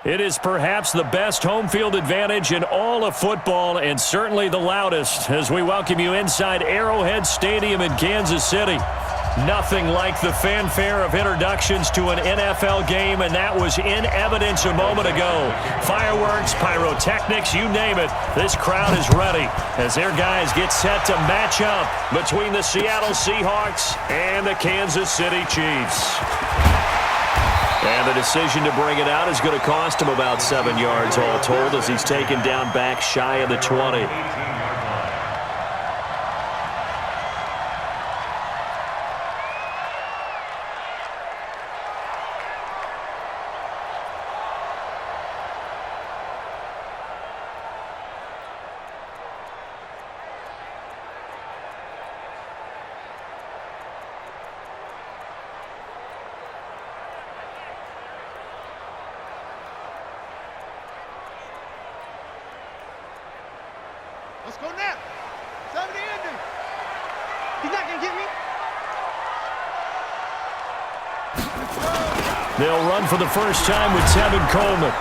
It is perhaps the best home field advantage in all of football and certainly the loudest as we welcome you inside Arrowhead Stadium in Kansas City. Nothing like the fanfare of introductions to an NFL game, and that was in evidence a moment ago. Fireworks, pyrotechnics, you name it. This crowd is ready as their guys get set to match up between the Seattle Seahawks and the Kansas City Chiefs. And the decision to bring it out is going to cost him about 7 yards all told as he's taken down back shy of the 20. Let's go now. 70 ending. He's not going to get me. They'll run for the first time with Tevin Coleman.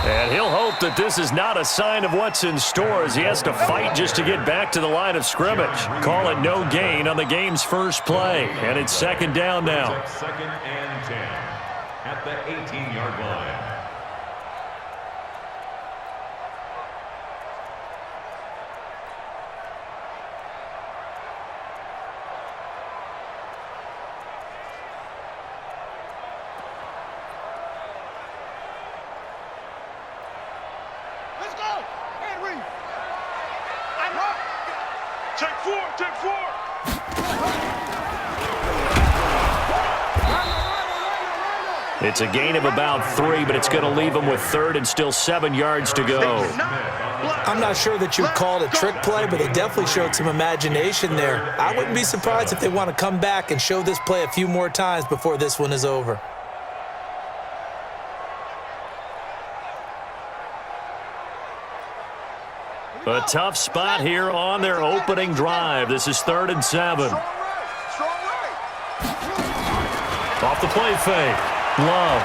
And he'll hope that this is not a sign of what's in store as he has to fight just to get back to the line of scrimmage. Call it no gain on the game's first play. And it's second down now. Second and 10 at the 18-yard line. Take four. It's a gain of about 3, but it's going to leave him with third and still 7 yards to go. I'm not sure that you'd call it a trick play, but they definitely showed some imagination there. I wouldn't be surprised if they want to come back and show this play a few more times before this one is over. A tough spot here on their opening drive. This is 3rd and 7. Off the play fake. Love.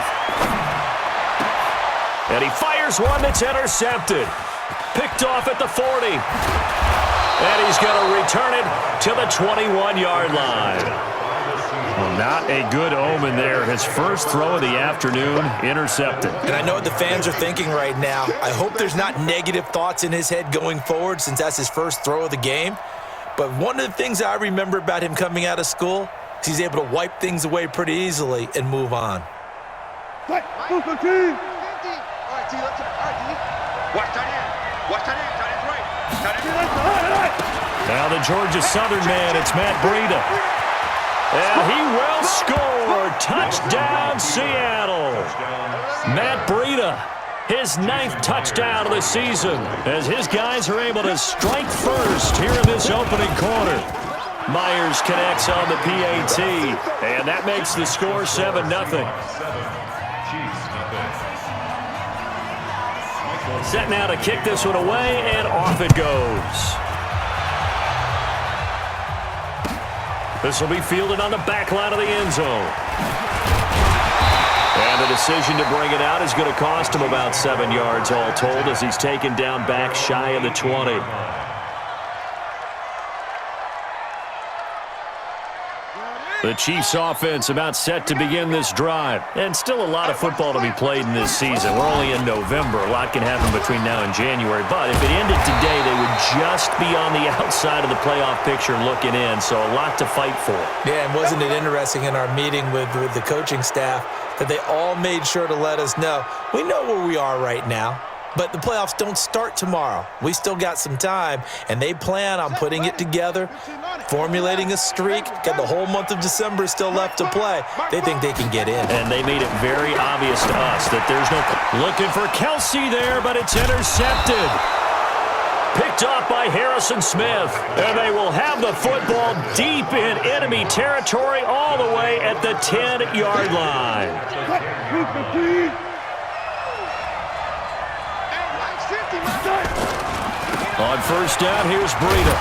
And he fires one that's intercepted. Picked off at the 40. And he's going to return it to the 21-yard line. Well, not a good omen there. His first throw of the afternoon intercepted. And I know what the fans are thinking right now. I hope there's not negative thoughts in his head going forward since that's his first throw of the game. But one of the things I remember about him coming out of school is he's able to wipe things away pretty easily and move on. Watch that in. Watch that in. Tight end's right. Now the Georgia Southern man, it's Matt Breida. And he will score. Touchdown, Seattle. Matt Breida, his 9th touchdown of the season, as his guys are able to strike first here in this opening quarter. Myers connects on the PAT, and that makes the score 7-0. Set now to kick this one away, and off it goes. This will be fielded on the back line of the end zone. And the decision to bring it out is going to cost him about 7 yards all told as he's taken down back shy of the 20. The Chiefs offense about set to begin this drive. And still a lot of football to be played in this season. We're only in November. A lot can happen between now and January. But if it ended today, they would just be on the outside of the playoff picture looking in. So a lot to fight for. Yeah, and wasn't it interesting in our meeting with the coaching staff that they all made sure to let us know, we know where we are right now. But the playoffs don't start tomorrow. We still got some time, and they plan on putting it together, formulating a streak, got the whole month of December still left to play. They think they can get in. And they made it very obvious to us that there's no... Looking for Kelsey there, but it's intercepted. Picked off by Harrison Smith. And they will have the football deep in enemy territory all the way at the 10-yard line. On first down, here's Breida.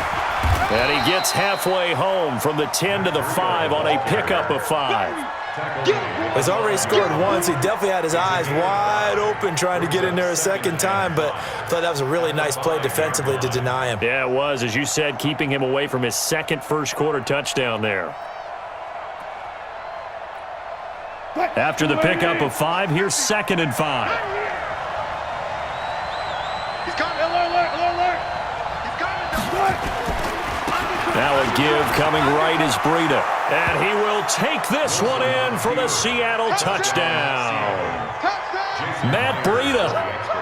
And he gets halfway home from the 10 to the 5 on a pickup of 5. He's already scored once. He definitely had his eyes wide open trying to get in there a second time, but I thought that was a really nice play defensively to deny him. Yeah, it was, as you said, keeping him away from his second first-quarter touchdown there. After the pickup of 5, here's 2nd and 5. He's coming. Alert. He's coming. Now a give coming right is Breida. And he will take this one in for the Seattle touchdown. Matt Breida,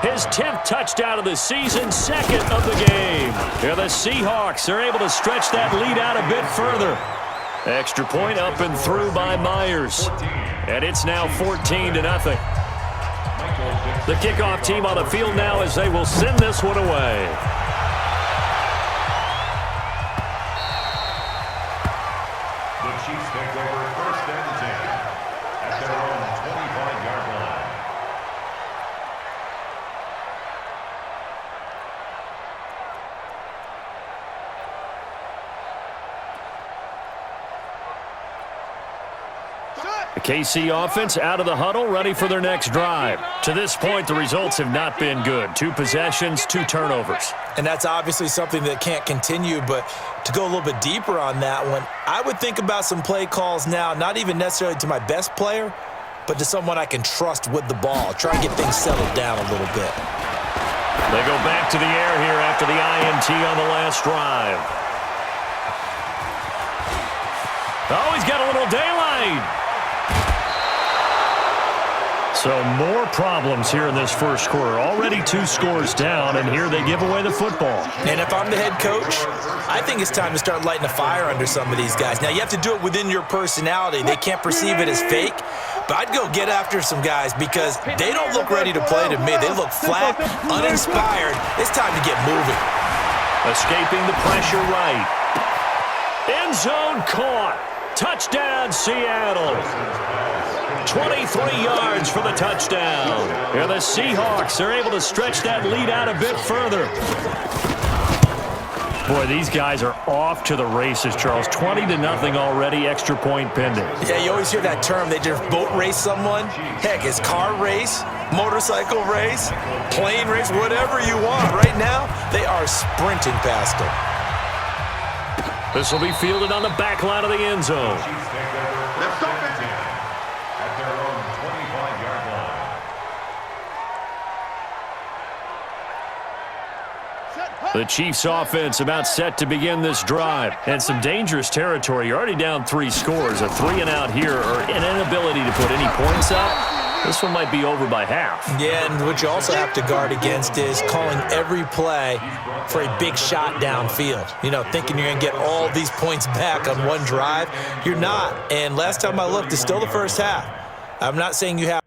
his 10th touchdown of the season, 2nd of the game. Here the Seahawks are able to stretch that lead out a bit further. Extra point up and through by Myers. And it's now 14-0. The kickoff team on the field now as they will send this one away. The Chiefs take over 1st and 10 at their own 25-yard line. The KC offense out of the huddle, ready for their next drive. To this point, the results have not been good. 2 possessions, 2 turnovers. And that's obviously something that can't continue, but to go a little bit deeper on that one, I would think about some play calls now, not even necessarily to my best player, but to someone I can trust with the ball. Try and get things settled down a little bit. They go back to the air here after the INT on the last drive. Oh, he's got a little daylight. So more problems here in this first quarter. Already 2 scores down, and here they give away the football. And if I'm the head coach, I think it's time to start lighting a fire under some of these guys. Now, you have to do it within your personality. They can't perceive it as fake, but I'd go get after some guys because they don't look ready to play to me. They look flat, uninspired. It's time to get moving. Escaping the pressure right. End zone caught. Touchdown, Seattle. 23 yards for the touchdown. Here the Seahawks are able to stretch that lead out a bit further. Boy, these guys are off to the races, Charles. 20-0 already, extra point pending. Yeah, you always hear that term. They just boat race someone. Heck, it's car race, motorcycle race, plane race, whatever you want. Right now, they are sprinting past them. This will be fielded on the back line of the end zone. Let's go, At their own 25-yard line. The Chiefs offense about set to begin this drive. And some dangerous territory. You're already down 3 scores. A 3-and-out here or an inability to put any points up. This one might be over by half. Yeah, and what you also have to guard against is calling every play for a big shot downfield. You know, thinking you're going to get all these points back on one drive. You're not. And last time I looked, it's still the first half. I'm not saying you have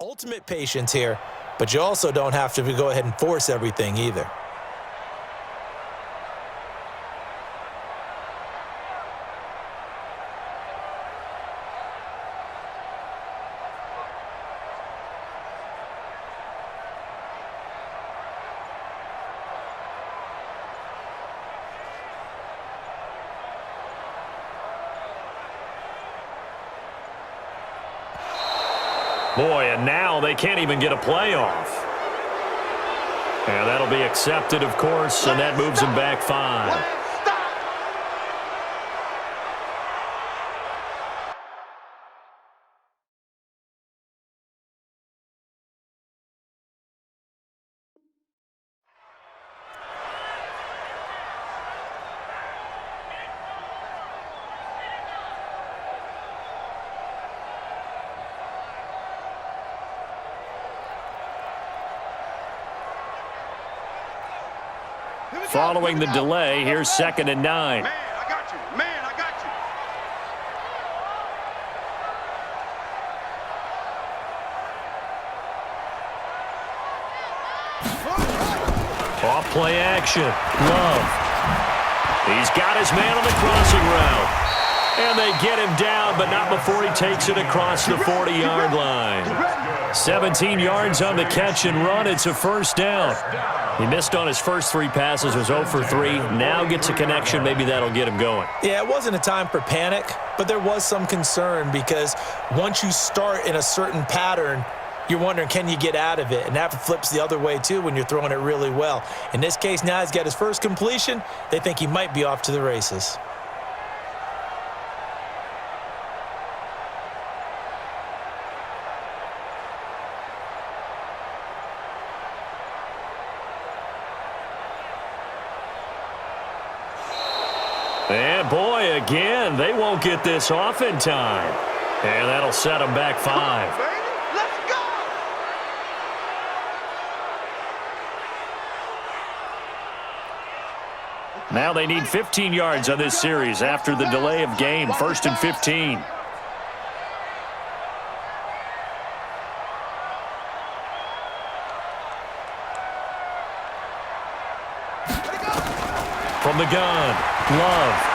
ultimate patience here, but you also don't have to go ahead and force everything either. Boy, and now they can't even get a playoff. And that'll be accepted, of course, and that moves them back 5. Following the delay, here's 2nd and 9. Man, I got you. Man, I got you. Off play action. Love. He's got his man on the crossing route. And they get him down, but not before he takes it across the 40-yard line. 17 yards on the catch and run. It's a first down. He missed on his first 3 passes, was 0 for 3. Now gets a connection. Maybe that'll get him going. Yeah, it wasn't a time for panic, but there was some concern because once you start in a certain pattern, you're wondering, can you get out of it? And that flips the other way, too, when you're throwing it really well. In this case, now he's got his first completion. They think he might be off to the races. And boy, again, they won't get this off in time. And that'll set them back 5. Let's go! Now they need 15 yards on this series after the delay of game. 1st and 15. From the gun, Love.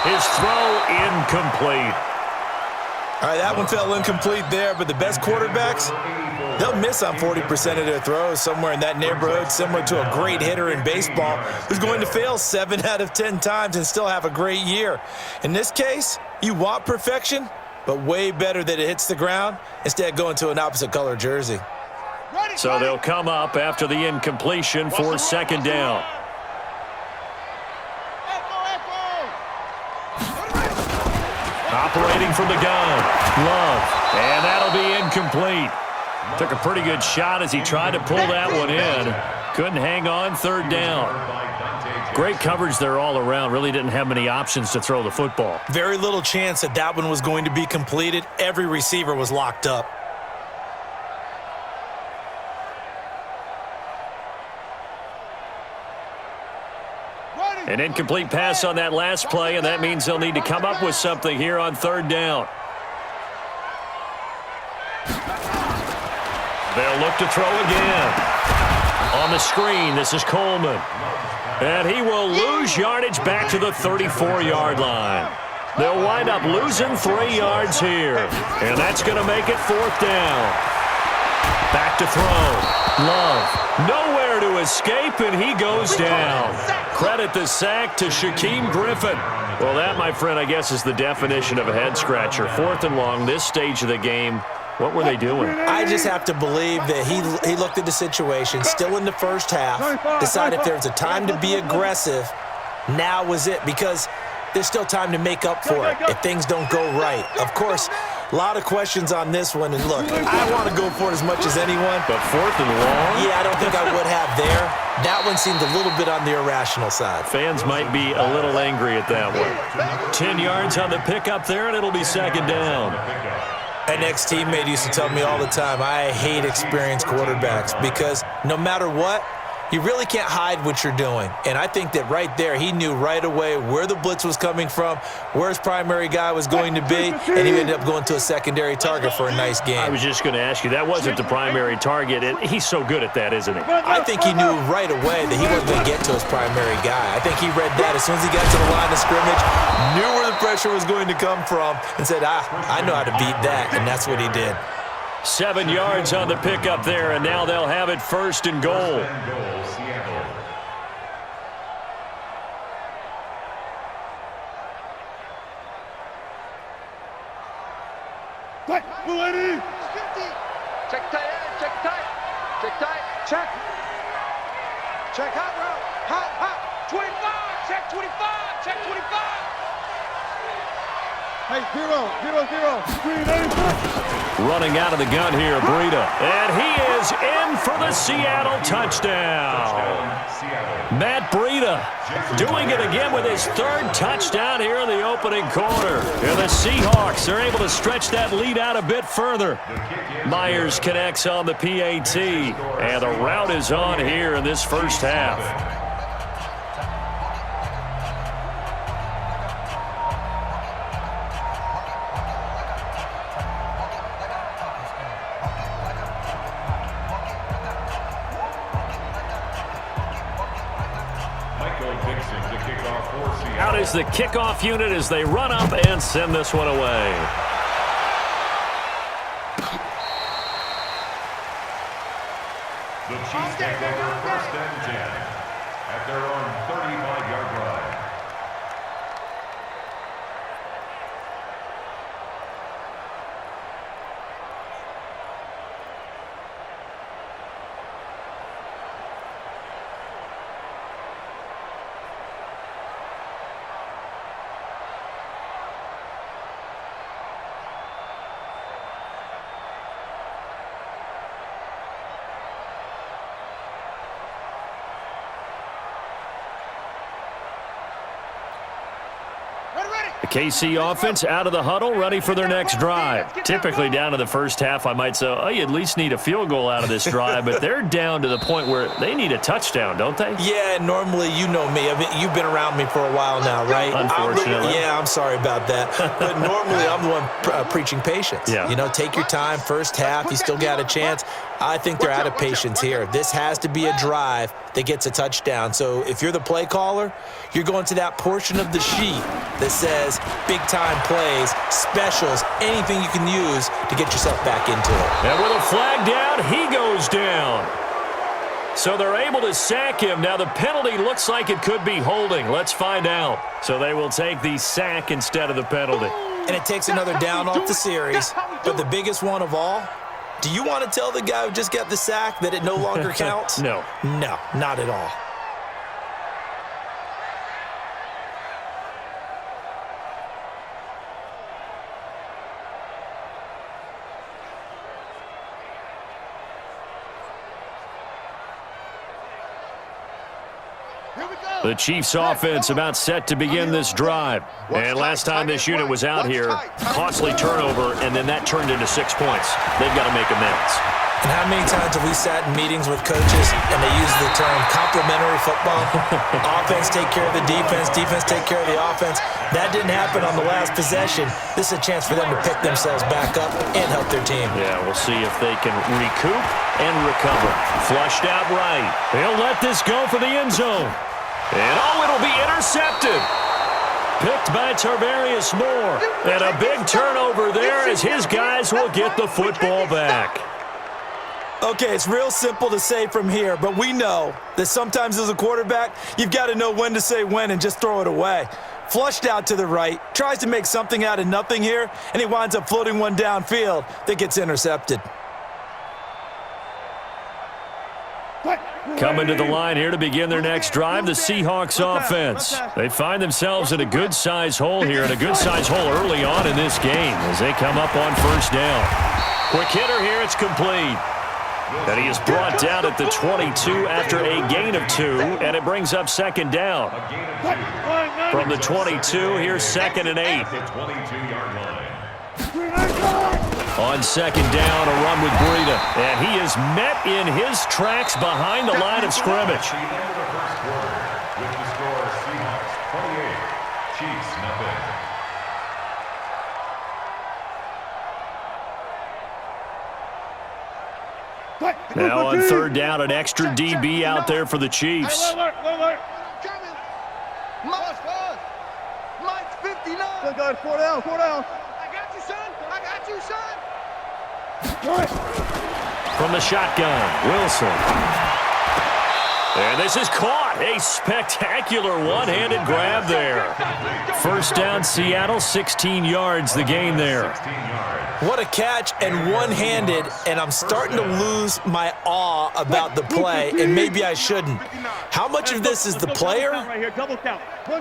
His throw incomplete. All right, that one fell incomplete there, but the best quarterbacks, they'll miss on 40% of their throws somewhere in that neighborhood, similar to a great hitter in baseball who's going to fail 7 out of 10 times and still have a great year. In this case, you want perfection, but way better that it hits the ground instead of going to an opposite color jersey. So they'll come up after the incompletion for 2nd down. Operating from the gun, Love, and that'll be incomplete. Took a pretty good shot as he tried to pull that one in. Couldn't hang on, 3rd down. Great coverage there all around. Really didn't have many options to throw the football. Very little chance that that one was going to be completed. Every receiver was locked up. An incomplete pass on that last play, and that means they'll need to come up with something here on 3rd down. They'll look to throw again. On the screen, this is Coleman. And he will lose yardage back to the 34-yard line. They'll wind up losing 3 yards here. And that's going to make it 4th down. Back to throw. Love. Nowhere to escape, and he goes down. Credit the sack to Shaquem Griffin. Well, that, my friend, I guess is the definition of a head-scratcher. 4th and long, this stage of the game. What were they doing? I just have to believe that he looked at the situation, still in the first half, decided if there was a time to be aggressive, now was it, because there's still time to make up for it if things don't go right. Of course, a lot of questions on this one, and look, I want to go for it as much as anyone. But 4th and long? Yeah, I don't think I would have there. That one seemed a little bit on the irrational side. Fans might be a little angry at that one. 10 yards on the pickup there, and it'll be 2nd down. An ex-teammate used to tell me all the time, I hate experienced quarterbacks because no matter what, You really can't hide what you're doing. And I think that right there, he knew right away where the blitz was coming from, where his primary guy was going to be, and he ended up going to a secondary target for a nice game. I was just going to ask you, that wasn't the primary target, and he's so good at that, isn't he? I think he knew right away that he wasn't going to get to his primary guy. I think he read that as soon as he got to the line of scrimmage, knew where the pressure was going to come from, and said, I know how to beat that, and that's what he did. 7 yards on the pickup there, and now they'll have it 1st and goal. Seattle. Check tight end, check tight. Check tight. Check. Check hot route. Hot. 25. Check 25. Check 25. Hey, 0. Running out of the gun here, Breida. And he is in for the Seattle touchdown. Matt Breida doing it again with his 3rd touchdown here in the opening quarter. And the Seahawks are able to stretch that lead out a bit further. Myers connects on the PAT. And the route is on here in this first half. Out is the kickoff unit as they run up and send this one away. The Chiefs take over 1st and 10 at their own 35-yard line. The KC offense out of the huddle, ready for their next drive. Typically down to the first half, I might say, oh, you at least need a field goal out of this drive, but they're down to the point where they need a touchdown, don't they? Yeah, normally, you know me. I mean, you've been around me for a while now, right? Unfortunately. I'm sorry about that. But normally, I'm the one preaching patience. Yeah. You know, take your time, first half, you still got a chance. I think they're out of patience here. This has to be a drive that gets a touchdown. So if you're the play caller, you're going to that portion of the sheet that says big-time plays, specials, anything you can use to get yourself back into it. And with a flag down, he goes down. So they're able to sack him. Now the penalty looks like it could be holding. Let's find out. So they will take the sack instead of the penalty. And it takes another down off the series. But the biggest one of all, do you want to tell the guy who just got the sack that it no longer counts? No. No, not at all. The Chiefs offense about set to begin this drive. And last time this unit was out here, costly turnover, and then that turned into 6 points. They've got to make amends. And how many times have we sat in meetings with coaches and they use the term complementary football? Offense take care of the defense, defense take care of the offense. That didn't happen on the last possession. This is a chance for them to pick themselves back up and help their team. Yeah, we'll see if they can recoup and recover. Flushed out right. They'll let this go for the end zone. And it'll be intercepted. Picked by Tarvarius Moore. And a big turnover there as his guys will get the football back. Okay, it's real simple to say from here, but we know that sometimes as a quarterback, you've got to know when to say when and just throw it away. Flushed out to the right, tries to make something out of nothing here, and he winds up floating one downfield that gets intercepted. Coming to the line here to begin their next drive, the Seahawks offense. They find themselves in a good-sized hole here, and a good-sized hole early on in this game as they come up on first down. Quick hitter here, it's complete. And he is brought down at the 22 after a gain of 2, and it brings up second down. From the 22, here's 2nd and 8. The 22-yard line. On second down, a run with Breida. And he is met in his tracks behind the line of scrimmage. At the end of the first quarter, with the score Seahawks 28, Chiefs nothing. Now on third down, an extra DB out there for the Chiefs. Mike's 59. Good, good. 4 down, 4 down. I got you, son. I got you, son. From the shotgun, Wilson. And this is caught. A spectacular one-handed grab there. First down, Seattle, 16 yards the gain there. 16 yards. What a catch, and one-handed, and I'm starting to lose my awe about the play, and maybe I shouldn't. How much of this is the player?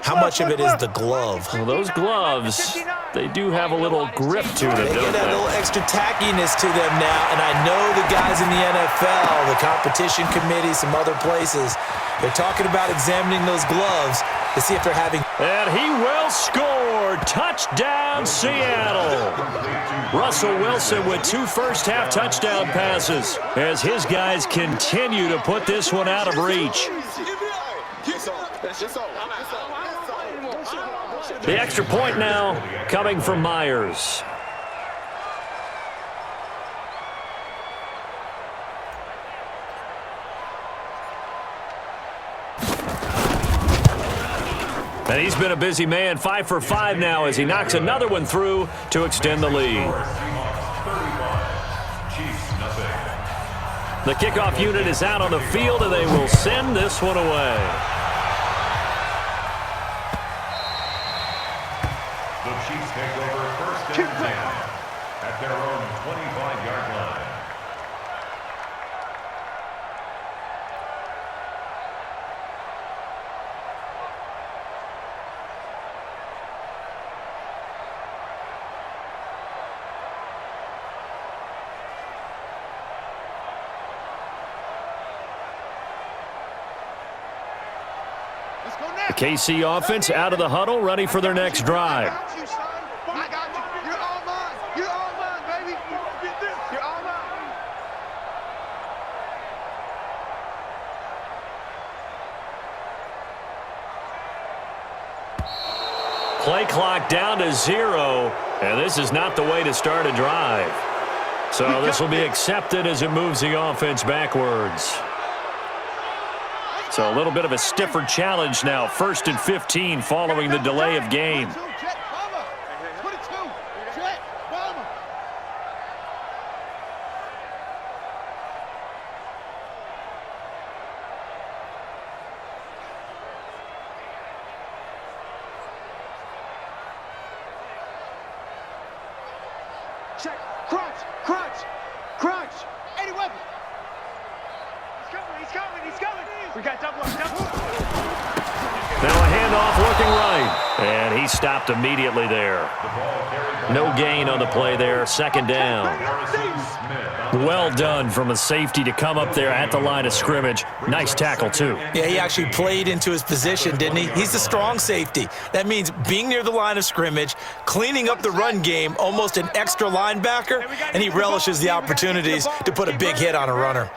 How much of it is the glove? Well, those gloves, they do have a little grip to them, They don't get that they? little extra tackiness to them now, and I know the guys in the NFL, the competition committee, some other places, they're talking about examining those gloves to see if they're having... And he will score. Touchdown, Seattle. Russell Wilson with 2 first-half touchdown passes as his guys continue to put this one out of reach. The extra point now coming from Myers. And he's been a busy man, 5 for 5 now as he knocks another one through to extend the lead. Seahawks 35, Chiefs nothing. The kickoff unit is out on the field, and they will send this one away. The Chiefs take over first and 10 at their own 25-yard line. The KC offense out of the huddle, ready for their next drive. I got you, son. I got you. You're all mine. You're all mine, baby. You're all mine. Play clock down to 0, and this is not the way to start a drive. So this will be accepted as it moves the offense backwards. So a little bit of a stiffer challenge now. 1st and 15 following the delay of game. Check, bomber. 22. Check, bomber. Check, crunch, crunch, crunch. 80 weapon. He's coming, he's coming. We got double up, double up. Now a handoff looking right. And he stopped immediately there. No gain on the play there. 2nd down. Well done from a safety to come up there at the line of scrimmage. Nice tackle, too. Yeah, he actually played into his position, didn't he? He's a strong safety. That means being near the line of scrimmage, cleaning up the run game, almost an extra linebacker, and he relishes the opportunities to put a big hit on a runner.